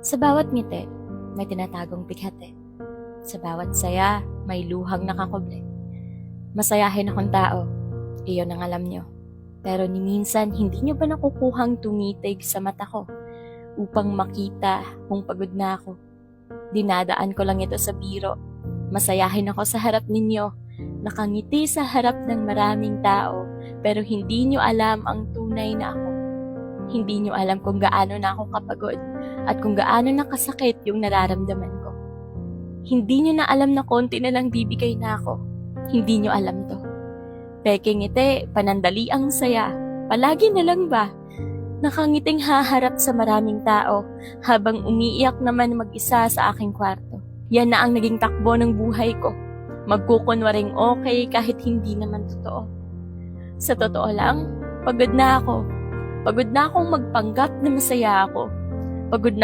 Sa bawat ngiti, may tinatagong bighati. Sa bawat saya, may luhang nakakubli. Masayahin akong tao, iyon ang alam nyo. Pero ni minsan, hindi nyo ba nakukuhang tumitig sa mata ko upang makita kung pagod na ako? Dinadaan ko lang ito sa biro. Masayahin ako sa harap ninyo, nakangiti sa harap ng maraming tao, pero hindi nyo alam ang tunay na ako. Hindi nyo alam kung gaano na ako kapagod at kung gaano nakasakit yung nararamdaman ko. Hindi nyo na alam na konti na lang bibigay na ako. Hindi nyo alam to. Peking ngiti, panandali ang saya. Palagi na lang ba? Nakangiting haharap sa maraming tao habang umiiyak naman mag-isa sa aking kwarto. Yan na ang naging takbo ng buhay ko. Magkukunwaring okay kahit hindi naman totoo. Sa totoo lang, pagod na ako. Pagod na akong magpanggap na masaya ako. Pagod na